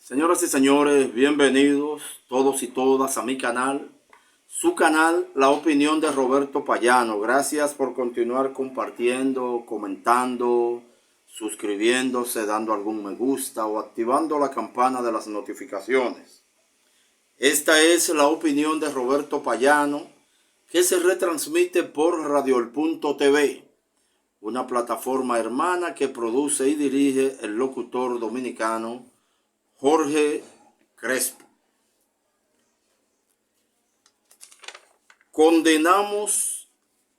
Señoras y señores, bienvenidos todos y todas a mi canal, su canal La Opinión de Roberto Payano. Gracias por continuar compartiendo, comentando, suscribiéndose, dando algún me gusta o activando la campana de las notificaciones. Esta es La Opinión de Roberto Payano, que se retransmite por RadioEl.tv, una plataforma hermana que produce y dirige el locutor dominicano Jorge Crespo. Condenamos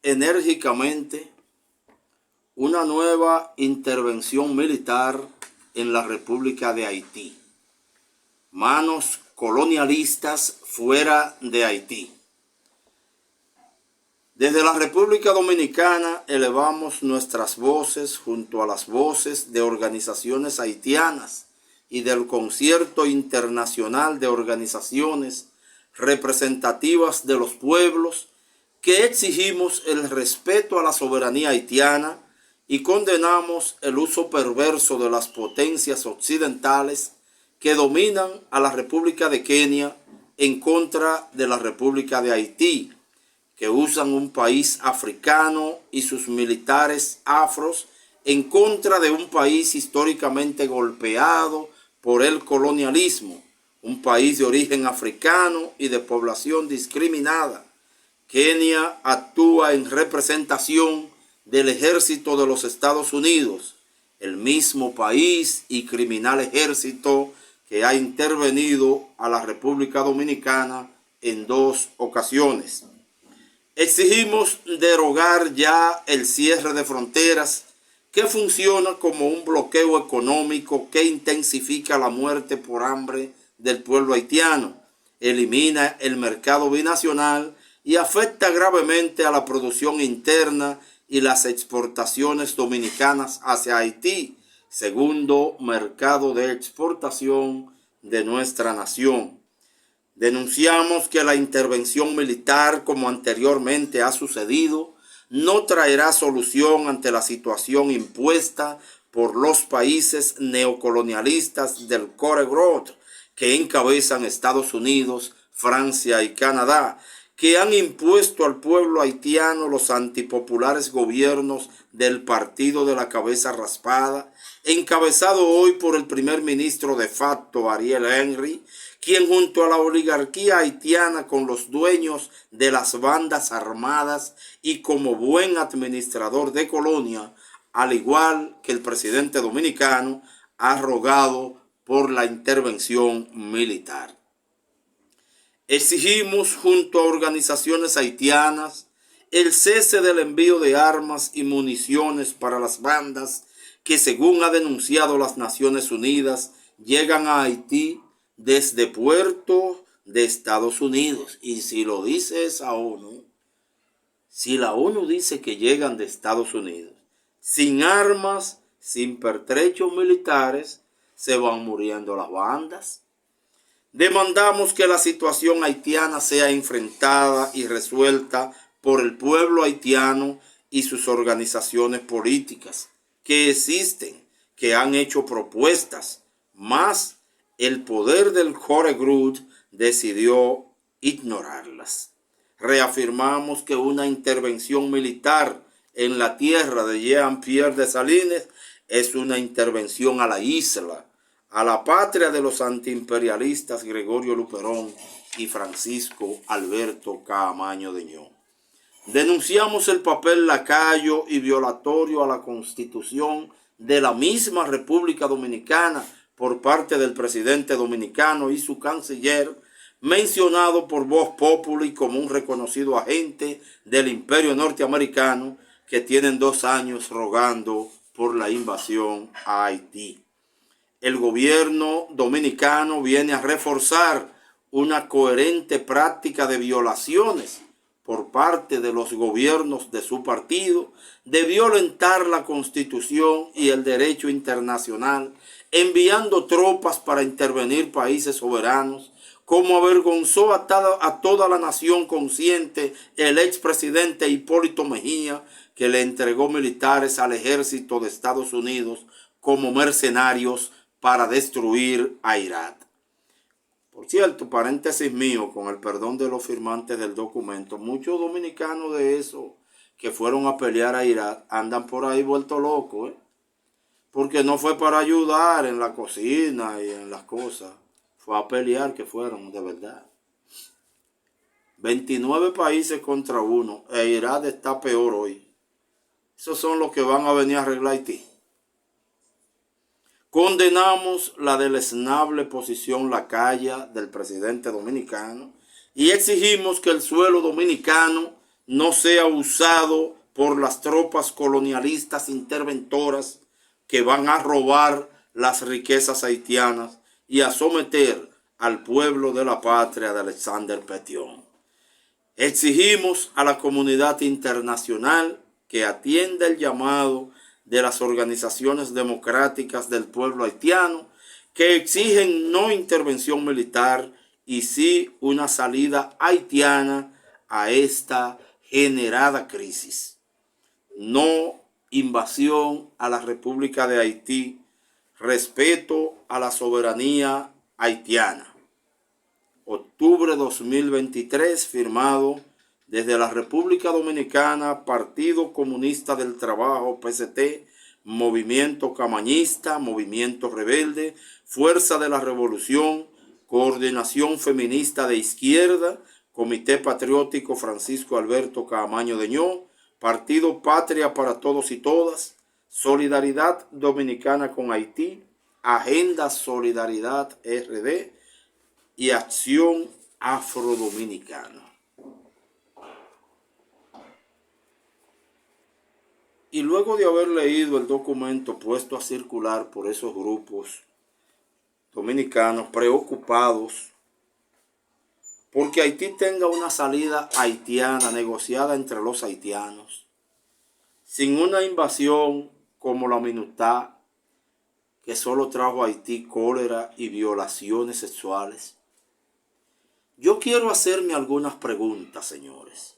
enérgicamente una nueva intervención militar en la República de Haití. Manos colonialistas fuera de Haití. Desde la República Dominicana elevamos nuestras voces junto a las voces de organizaciones haitianas y del Concierto Internacional de Organizaciones Representativas de los Pueblos, que exigimos el respeto a la soberanía haitiana y condenamos el uso perverso de las potencias occidentales que dominan a la República de Kenia en contra de la República de Haití, que usan un país africano y sus militares afros en contra de un país históricamente golpeado por el colonialismo, un país de origen africano y de población discriminada. Kenia actúa en representación del ejército de los Estados Unidos, el mismo país y criminal ejército que ha intervenido a la República Dominicana en 2 ocasiones. Exigimos derogar ya el cierre de fronteras, que funciona como un bloqueo económico que intensifica la muerte por hambre del pueblo haitiano, elimina el mercado binacional y afecta gravemente a la producción interna y las exportaciones dominicanas hacia Haití, segundo mercado de exportación de nuestra nación. Denunciamos que la intervención militar, como anteriormente ha sucedido, no traerá solución ante la situación impuesta por los países neocolonialistas del Core Group, que encabezan Estados Unidos, Francia y Canadá, que han impuesto al pueblo haitiano los antipopulares gobiernos del Partido de la Cabeza Raspada, encabezado hoy por el primer ministro de facto Ariel Henry, quien junto a la oligarquía haitiana con los dueños de las bandas armadas y como buen administrador de colonia, al igual que el presidente dominicano, ha rogado por la intervención militar. Exigimos junto a organizaciones haitianas el cese del envío de armas y municiones para las bandas que, según ha denunciado las Naciones Unidas, llegan a Haití desde puertos de Estados Unidos. Y si lo dice esa ONU, si la ONU dice que llegan de Estados Unidos, sin armas, sin pertrechos militares, se van muriendo las bandas. Demandamos que la situación haitiana sea enfrentada y resuelta por el pueblo haitiano y sus organizaciones políticas, que existen, que han hecho propuestas, más el poder del Core Group decidió ignorarlas. Reafirmamos que una intervención militar en la tierra de Jean-Pierre Dessalines es una intervención a la isla, a la patria de los antiimperialistas Gregorio Luperón y Francisco Alberto Caamaño Deñón. Denunciamos el papel lacayo y violatorio a la Constitución de la misma República Dominicana por parte del presidente dominicano y su canciller, mencionado por Voz Populi como un reconocido agente del imperio norteamericano, que tienen 2 años rogando por la invasión a Haití. El gobierno dominicano viene a reforzar una coherente práctica de violaciones por parte de los gobiernos de su partido, de violentar la Constitución y el derecho internacional, enviando tropas para intervenir países soberanos, como avergonzó a toda la nación consciente el expresidente Hipólito Mejía, que le entregó militares al ejército de Estados Unidos como mercenarios para destruir a Irak. Por cierto, paréntesis mío, con el perdón de los firmantes del documento, muchos dominicanos de esos que fueron a pelear a Irak andan por ahí vueltos locos, porque no fue para ayudar en la cocina y en las cosas, fue a pelear que fueron de verdad. 29 países contra uno, e Irak está peor hoy. Esos son los que van a venir a arreglar Haití. Condenamos la deleznable posición lacaya del presidente dominicano y exigimos que el suelo dominicano no sea usado por las tropas colonialistas interventoras que van a robar las riquezas haitianas y a someter al pueblo de la patria de Alexander Pétion. Exigimos a la comunidad internacional que atienda el llamado de las organizaciones democráticas del pueblo haitiano que exigen no intervención militar y sí una salida haitiana a esta generada crisis. No invasión a la República de Haití, respeto a la soberanía haitiana. Octubre 2023, firmado desde la República Dominicana, Partido Comunista del Trabajo, PCT, Movimiento Camañista, Movimiento Rebelde, Fuerza de la Revolución, Coordinación Feminista de Izquierda, Comité Patriótico Francisco Alberto Caamaño Deñó, Partido Patria para Todos y Todas, Solidaridad Dominicana con Haití, Agenda Solidaridad RD y Acción Afrodominicana. Y luego de haber leído el documento puesto a circular por esos grupos dominicanos preocupados porque Haití tenga una salida haitiana negociada entre los haitianos, sin una invasión como la MINUSTAH, que solo trajo a Haití cólera y violaciones sexuales, yo quiero hacerme algunas preguntas, señores.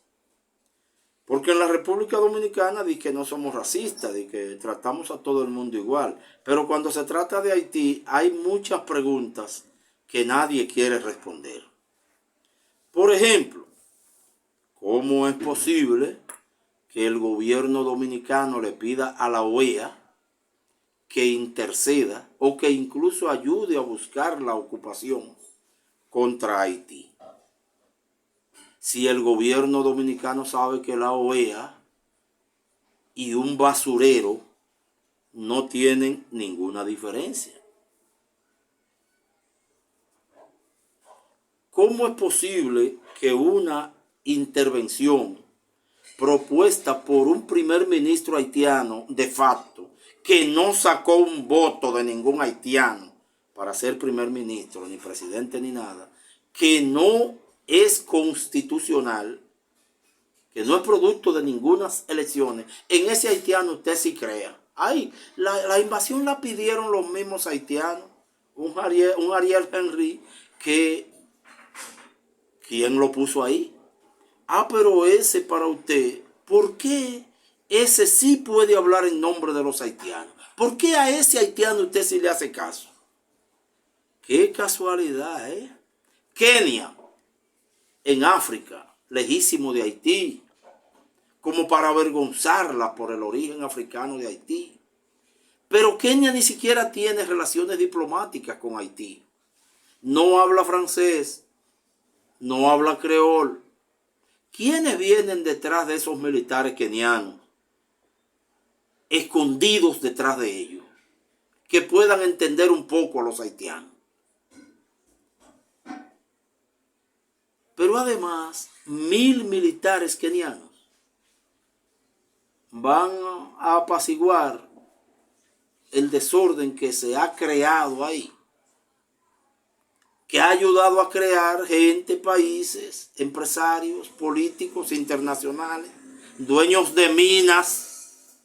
Porque en la República Dominicana di que no somos racistas, di que tratamos a todo el mundo igual. Pero cuando se trata de Haití hay muchas preguntas que nadie quiere responder. Por ejemplo, ¿cómo es posible que el gobierno dominicano le pida a la OEA que interceda o que incluso ayude a buscar la ocupación contra Haití? Si el gobierno dominicano sabe que la OEA y un basurero no tienen ninguna diferencia. ¿Cómo es posible que una intervención propuesta por un primer ministro haitiano de facto, que no sacó un voto de ningún haitiano para ser primer ministro, ni presidente, ni nada, que no es constitucional, que no es producto de ninguna elecciones, en ese haitiano usted sí crea? Ay, la invasión la pidieron los mismos haitianos, un Ariel Henry, que ¿quién lo puso ahí? Ah, pero ese para usted, ¿por qué ese sí puede hablar en nombre de los haitianos? ¿Por qué a ese haitiano usted sí le hace caso? Qué casualidad, ¿eh? Kenia, en África, lejísimo de Haití, como para avergonzarla por el origen africano de Haití. Pero Kenia ni siquiera tiene relaciones diplomáticas con Haití. No habla francés, no habla creol. ¿Quiénes vienen detrás de esos militares kenianos? Escondidos detrás de ellos, que puedan entender un poco a los haitianos. Pero además, 1000 militares kenianos van a apaciguar el desorden que se ha creado ahí, que ha ayudado a crear gente, países, empresarios, políticos internacionales, dueños de minas,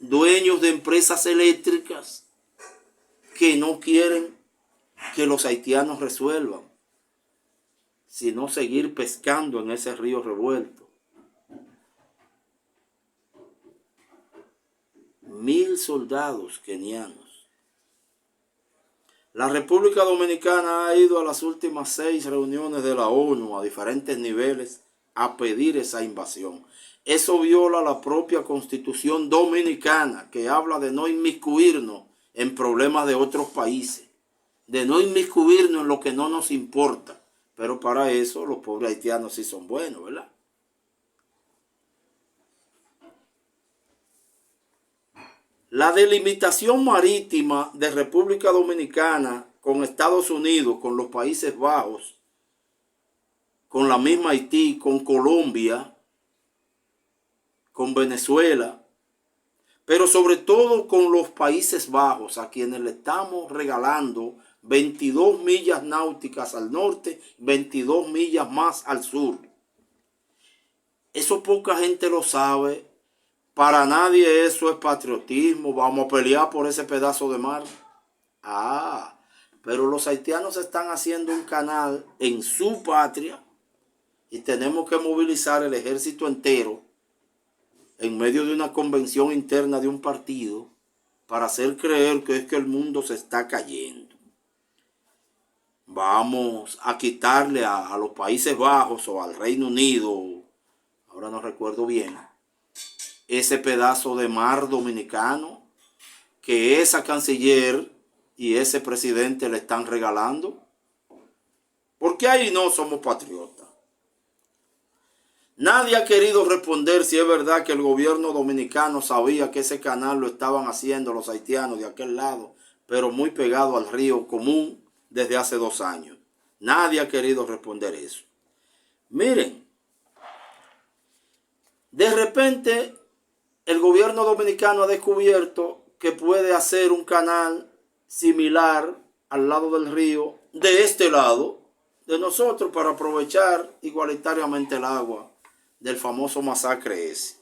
dueños de empresas eléctricas, que no quieren que los haitianos resuelvan, sino seguir pescando en ese río revuelto. 1000 soldados kenianos La República Dominicana ha ido a las últimas 6 reuniones de la ONU a diferentes niveles a pedir esa invasión. Eso viola la propia Constitución Dominicana, que habla de no inmiscuirnos en problemas de otros países, de no inmiscuirnos en lo que no nos importa. Pero para eso los pobres haitianos sí son buenos, ¿verdad? La delimitación marítima de República Dominicana con Estados Unidos, con los Países Bajos, con la misma Haití, con Colombia, con Venezuela, pero sobre todo con los Países Bajos, a quienes le estamos regalando 22 millas náuticas al norte, 22 millas más al sur. Eso poca gente lo sabe. Para nadie eso es patriotismo. Vamos a pelear por ese pedazo de mar. Pero los haitianos están haciendo un canal en su patria y tenemos que movilizar el ejército entero en medio de una convención interna de un partido para hacer creer que es que el mundo se está cayendo. Vamos a quitarle a los Países Bajos o al Reino Unido, ahora no recuerdo bien, ese pedazo de mar dominicano que esa canciller y ese presidente le están regalando. Porque ahí no somos patriotas. Nadie ha querido responder si es verdad que el gobierno dominicano sabía que ese canal lo estaban haciendo los haitianos de aquel lado, pero muy pegado al río común desde hace 2 años. Nadie ha querido responder eso. Miren, de repente el gobierno dominicano ha descubierto que puede hacer un canal similar al lado del río, de este lado de nosotros, para aprovechar igualitariamente el agua del famoso masacre ese.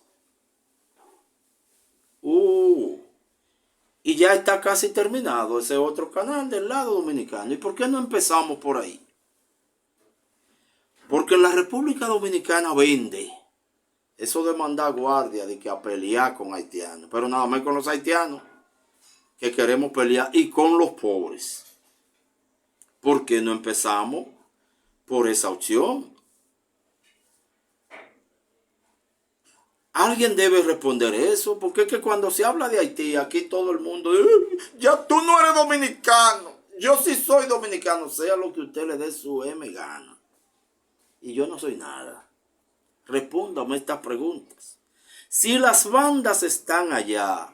Y ya está casi terminado ese otro canal del lado dominicano. ¿Y por qué no empezamos por ahí? Porque la República Dominicana vende eso de mandar guardia, de que a pelear con haitianos, pero nada más con los haitianos que queremos pelear y con los pobres. ¿Por qué no empezamos por esa opción? Alguien debe responder eso, porque es que cuando se habla de Haití, aquí todo el mundo, ya tú no eres dominicano, yo sí soy dominicano, sea lo que usted le dé su gana. Y yo no soy nada. Respóndame estas preguntas. Si las bandas están allá,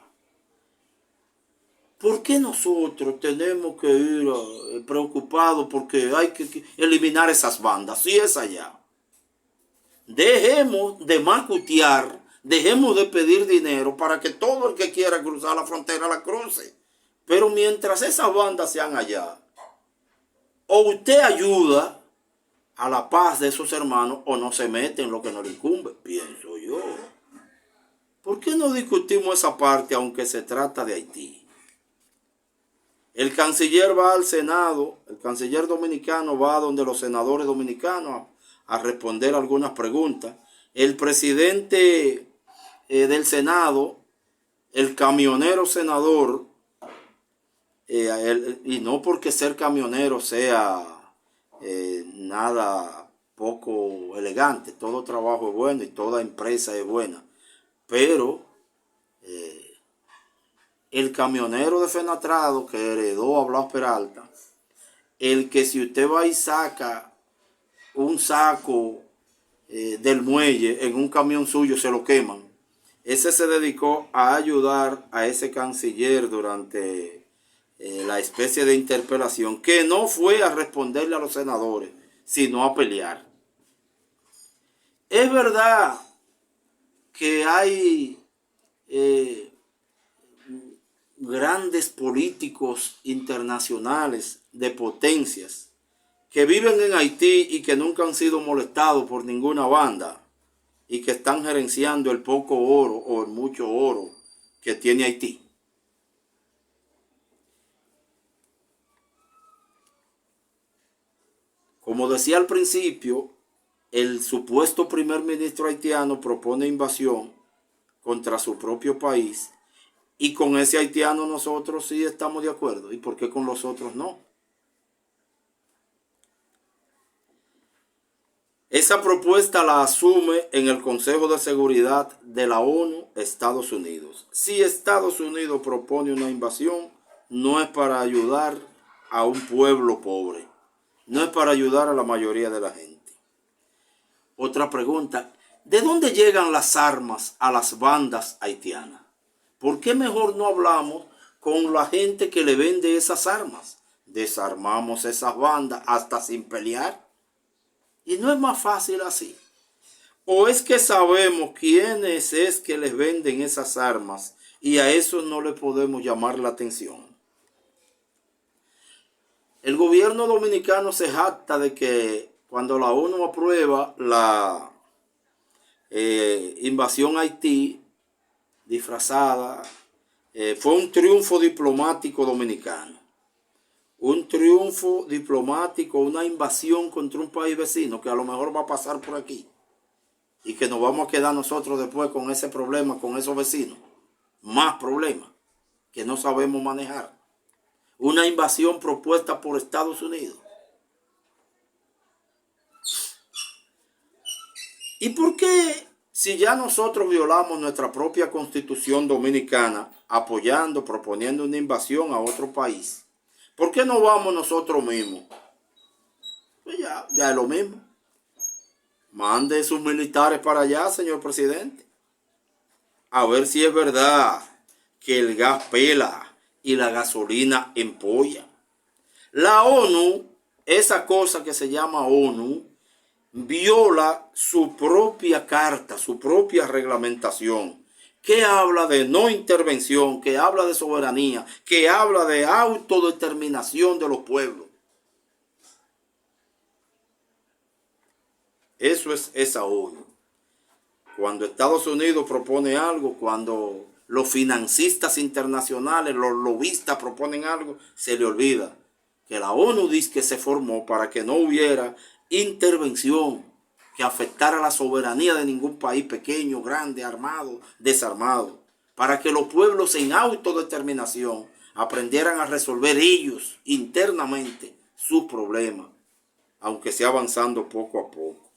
¿por qué nosotros tenemos que ir preocupados porque hay que eliminar esas bandas? Si es allá. Dejemos de macutear, dejemos de pedir dinero para que todo el que quiera cruzar la frontera la cruce. Pero mientras esas bandas sean allá, o usted ayuda a la paz de esos hermanos o no se mete en lo que nos incumbe, pienso yo. ¿Por qué no discutimos esa parte aunque se trata de Haití? El canciller va al Senado, el canciller dominicano va donde los senadores dominicanos a responder algunas preguntas. El presidente del Senado, el camionero senador, y no porque ser camionero sea nada poco elegante, todo trabajo es bueno y toda empresa es buena, pero el camionero de Fenatrado que heredó a Blas Peralta, el que si usted va y saca un saco del muelle en un camión suyo se lo queman, ese se dedicó a ayudar a ese canciller durante la especie de interpelación, que no fue a responderle a los senadores, sino a pelear. Es verdad que hay grandes políticos internacionales de potencias que viven en Haití y que nunca han sido molestados por ninguna banda y que están gerenciando el poco oro o el mucho oro que tiene Haití. Como decía al principio, el supuesto primer ministro haitiano propone invasión contra su propio país y con ese haitiano nosotros sí estamos de acuerdo. ¿Y por qué con los otros no? Esa propuesta la asume en el Consejo de Seguridad de la ONU Estados Unidos. Si Estados Unidos propone una invasión, no es para ayudar a un pueblo pobre, no es para ayudar a la mayoría de la gente. Otra pregunta, ¿de dónde llegan las armas a las bandas haitianas? ¿Por qué mejor no hablamos con la gente que le vende esas armas? Desarmamos esas bandas hasta sin pelear. Y no es más fácil así. ¿O es que sabemos quiénes es que les venden esas armas y a eso no le podemos llamar la atención? El gobierno dominicano se jacta de que cuando la ONU aprueba la invasión a Haití disfrazada, fue un triunfo diplomático dominicano. Un triunfo diplomático, una invasión contra un país vecino que a lo mejor va a pasar por aquí y que nos vamos a quedar nosotros después con ese problema, con esos vecinos. Más problemas que no sabemos manejar. Una invasión propuesta por Estados Unidos. ¿Y por qué, si ya nosotros violamos nuestra propia constitución dominicana, apoyando, proponiendo una invasión a otro país, por qué no vamos nosotros mismos? Pues ya es lo mismo. Mande sus militares para allá, señor presidente. A ver si es verdad que el gas pela y la gasolina empolla. La ONU, esa cosa que se llama ONU, viola su propia carta, su propia reglamentación, que habla de no intervención, que habla de soberanía, que habla de autodeterminación de los pueblos. Eso es esa ONU. Cuando Estados Unidos propone algo, cuando los financistas internacionales, los lobistas proponen algo, se le olvida que la ONU dice que se formó para que no hubiera intervención que afectara la soberanía de ningún país pequeño, grande, armado, desarmado, para que los pueblos en autodeterminación aprendieran a resolver ellos internamente sus problemas, aunque sea avanzando poco a poco.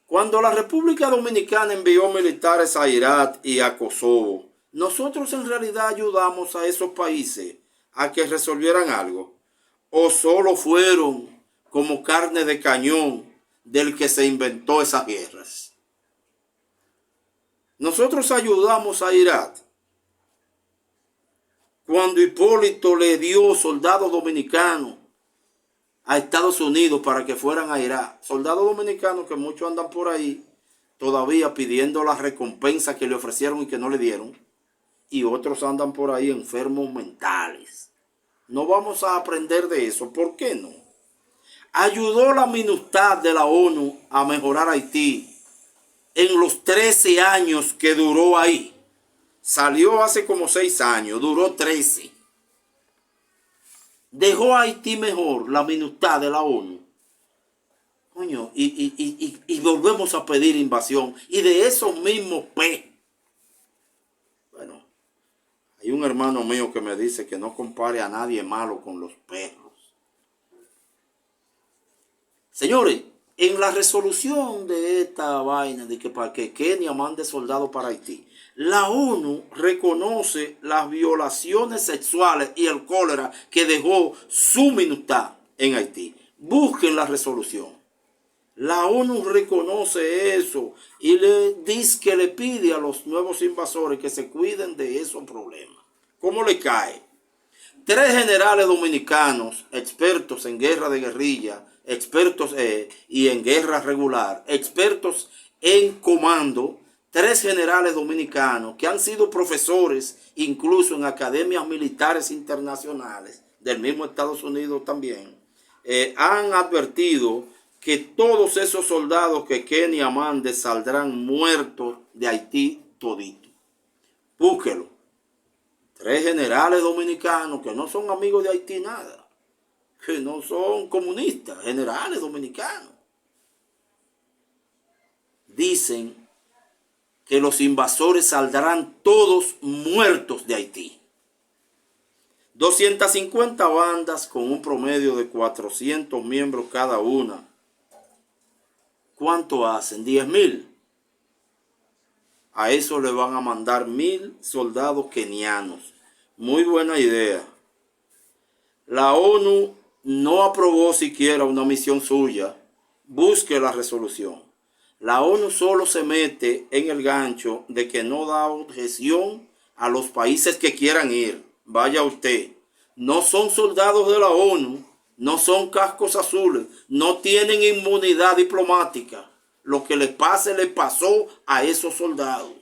Cuando la República Dominicana envió militares a Irak y a Kosovo, nosotros en realidad ayudamos a esos países a que resolvieran algo, o solo fueron como carne de cañón del que se inventó esas guerras. Nosotros ayudamos a Irak cuando Hipólito le dio soldados dominicanos a Estados Unidos para que fueran a Irak. Soldados dominicanos que muchos andan por ahí todavía pidiendo la recompensa que le ofrecieron y que no le dieron. Y otros andan por ahí enfermos mentales. No vamos a aprender de eso. ¿Por qué no? Ayudó la MINUSTAH de la ONU a mejorar Haití en los 13 años que duró ahí. Salió hace como 6 años, duró 13. Dejó a Haití mejor la MINUSTAH de la ONU. Coño, y volvemos a pedir invasión. Y de esos mismos Bueno, hay un hermano mío que me dice que no compare a nadie malo con los perros. Señores, en la resolución de esta vaina de que para que Kenia mande soldados para Haití, la ONU reconoce las violaciones sexuales y el cólera que dejó su MINUSTAH en Haití. Busquen la resolución. La ONU reconoce eso y le dice que le pide a los nuevos invasores que se cuiden de esos problemas. ¿Cómo le cae? 3 generales dominicanos, expertos en guerra de guerrilla, expertos y en guerra regular, expertos en comando, 3 generales dominicanos que han sido profesores incluso en academias militares internacionales del mismo Estados Unidos también, han advertido que todos esos soldados que Kenia mande saldrán muertos de Haití todito. Búsquelo. 3 generales dominicanos que no son amigos de Haití nada, que no son comunistas, generales dominicanos. Dicen que los invasores saldrán todos muertos de Haití. 250 bandas con un promedio de 400 miembros cada una ¿Cuánto hacen? 10.000. A eso le van a mandar 1.000 soldados kenianos. Muy buena idea. La ONU no aprobó siquiera una misión suya. Busque la resolución. La ONU solo se mete en el gancho de que no da objeción a los países que quieran ir. Vaya usted. No son soldados de la ONU, no son cascos azules, no tienen inmunidad diplomática. Lo que les pase, les pasó a esos soldados.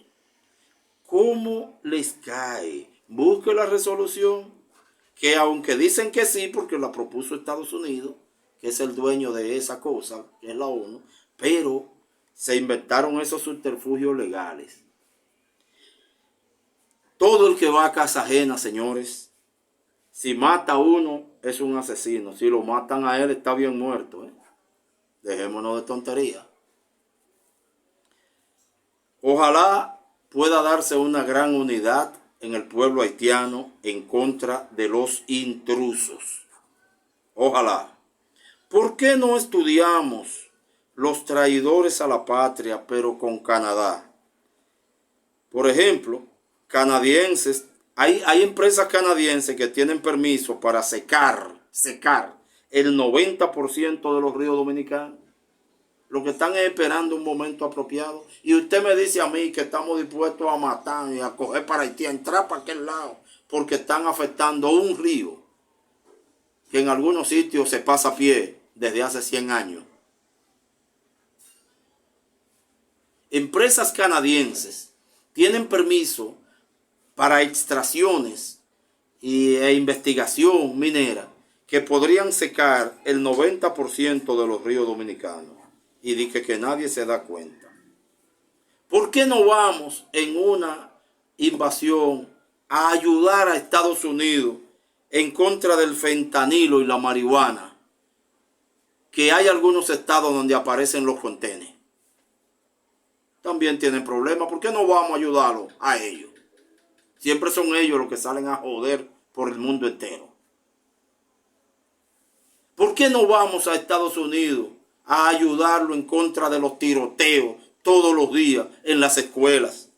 ¿Cómo les cae? Busque la resolución, que aunque dicen que sí, porque la propuso Estados Unidos, que es el dueño de esa cosa, que es la ONU, pero se inventaron esos subterfugios legales. Todo el que va a casa ajena, señores, si mata a uno, es un asesino. Si lo matan a él, está bien muerto. Dejémonos de tontería. Ojalá pueda darse una gran unidad en el pueblo haitiano en contra de los intrusos. Ojalá. ¿Por qué no estudiamos los traidores a la patria, pero con Canadá? Por ejemplo, canadienses, hay empresas canadienses que tienen permiso para secar el 90% de los ríos dominicanos. Lo que están es esperando un momento apropiado. Y usted me dice a mí que estamos dispuestos a matar y a coger para Haití, a entrar para aquel lado, porque están afectando un río que en algunos sitios se pasa a pie desde hace 100 años. Empresas canadienses tienen permiso para extracciones e investigación minera que podrían secar el 90% de los ríos dominicanos. Y dije que nadie se da cuenta. ¿Por qué no vamos en una invasión a ayudar a Estados Unidos en contra del fentanilo y la marihuana? Que hay algunos estados donde aparecen los contenes. También tienen problemas. ¿Por qué no vamos a ayudarlos a ellos? Siempre son ellos los que salen a joder por el mundo entero. ¿Por qué no vamos a Estados Unidos a ayudarlo en contra de los tiroteos todos los días en las escuelas?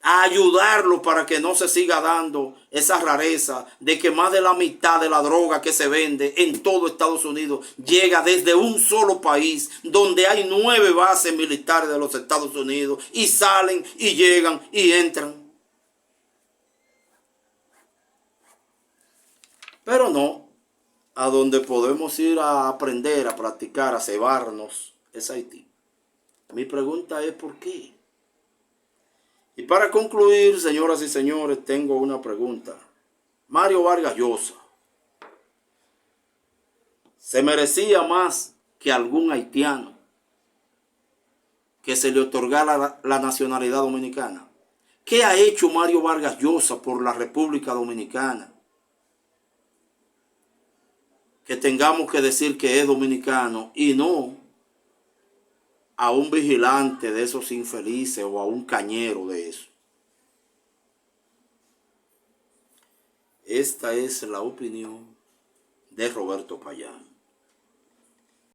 A ayudarlo para que no se siga dando esa rareza de que más de la mitad de la droga que se vende en todo Estados Unidos llega desde un solo país donde hay 9 bases militares de los Estados Unidos y salen y llegan y entran. Pero no, a donde podemos ir a aprender, a practicar, a cebarnos es Haití. Mi pregunta es ¿por qué? Y para concluir, señoras y señores, tengo una pregunta. Mario Vargas Llosa, ¿se merecía más que algún haitiano que se le otorgara la nacionalidad dominicana? ¿Qué ha hecho Mario Vargas Llosa por la República Dominicana? Que tengamos que decir que es dominicano y no a un vigilante de esos infelices o a un cañero de eso. Esta es la opinión de Roberto Payán.